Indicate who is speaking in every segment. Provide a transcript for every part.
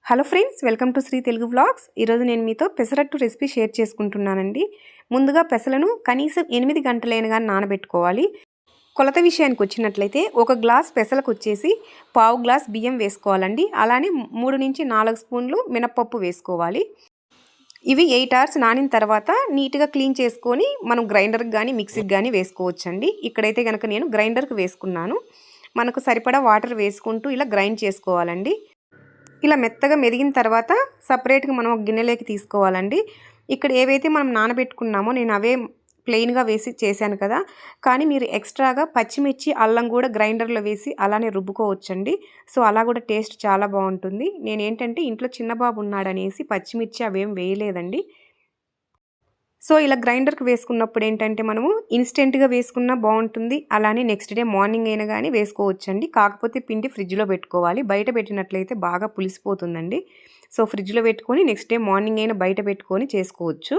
Speaker 1: Hello friends, welcome to Sri Telugu vlogs. ఈరోజు నేను మీతో పెసరట్టు రెసిపీ షేర్ చేసుకుంటున్నానండి. ముందుగా పెసలను కనీసం 8 గంటలైన కానీ నానబెట్టుకోవాలి. కొలత విషయానికి వచ్చినట్లయితే ఒక గ్లాస్ పెసలకు వచ్చేసి పావు గ్లాస్ బియ్యం వేసుకోవాలండి. అలానే 3 నుంచి 4 స్పూన్లు మినప్పప్పు వేసుకోవాలి. ఇవి 8 అవర్స్ నానిన తర్వాత నీట్గా క్లీన్ చేసుకొని మనం గ్రైండర్కి కానీ మిక్సీకి కానీ వేసుకోవచ్చండి. ఇక్కడైతే కనుక నేను గ్రైండర్కి వేసుకున్నాను. మనకు సరిపడా వాటర్ వేసుకుంటూ ఇలా గ్రైండ్ చేసుకోవాలండి. ఇలా మెత్తగా మెదిగిన తర్వాత సపరేట్గా మనం ఒక గిన్నెలోకి తీసుకోవాలండి. ఇక్కడ ఏవైతే మనం నానబెట్టుకున్నామో నేను అవే ప్లెయిన్గా వేసి చేశాను కదా, కానీ మీరు ఎక్స్ట్రాగా పచ్చిమిర్చి అల్లం కూడా గ్రైండర్లో వేసి అలానే రుబ్బుకోవచ్చండి. సో అలా కూడా టేస్ట్ చాలా బాగుంటుంది. నేనేంటంటే ఇంట్లో చిన్న బాబు ఉన్నాడనేసి పచ్చిమిర్చి అవేం వేయలేదండి. సో ఇలా గ్రైండర్కి వేసుకున్నప్పుడు ఏంటంటే మనము ఇన్స్టెంట్గా వేసుకున్నా బాగుంటుంది, అలానే నెక్స్ట్ డే మార్నింగ్ అయినా కానీ వేసుకోవచ్చండి. కాకపోతే పిండి ఫ్రిడ్జ్లో పెట్టుకోవాలి. బయట పెట్టినట్లయితే బాగా పులిసిపోతుందండి. సో ఫ్రిడ్జ్లో పెట్టుకొని నెక్స్ట్ డే మార్నింగ్ అయినా బయట పెట్టుకొని చేసుకోవచ్చు.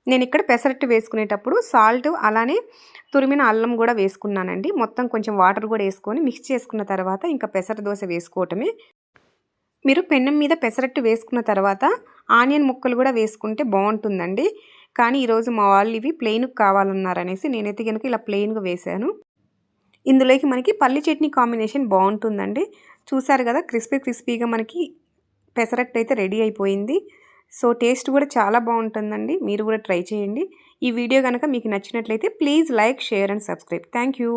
Speaker 1: నేను ఇక్కడ పెసరట్టు వేసుకునేటప్పుడు సాల్ట్ అలానే తురిమిన అల్లం కూడా వేసుకున్నానండి. మొత్తం కొంచెం వాటర్ కూడా వేసుకొని మిక్స్ చేసుకున్న తర్వాత ఇంకా పెసర దోశ వేసుకోవటమే. మీరు పెన్నం మీద పెసరట్టు వేసుకున్న తర్వాత ఆనియన్ ముక్కలు కూడా వేసుకుంటే బాగుంటుందండి. కానీ ఈరోజు మా వాళ్ళు ఇవి ప్లెయిన్కి కావాలన్నారనేసి నేనైతే కనుక ఇలా ప్లెయిన్గా వేశాను. ఇందులోకి మనకి పల్లి చట్నీ కాంబినేషన్ బాగుంటుందండి. చూసారు కదా, క్రిస్పీగా మనకి పెసరట్టు అయితే రెడీ అయిపోయింది. సో టేస్ట్ కూడా చాలా బాగుంటుందండి. మీరు కూడా ట్రై చేయండి. ఈ వీడియో కనుక మీకు నచ్చినట్లయితే please like, share and subscribe. Thank you.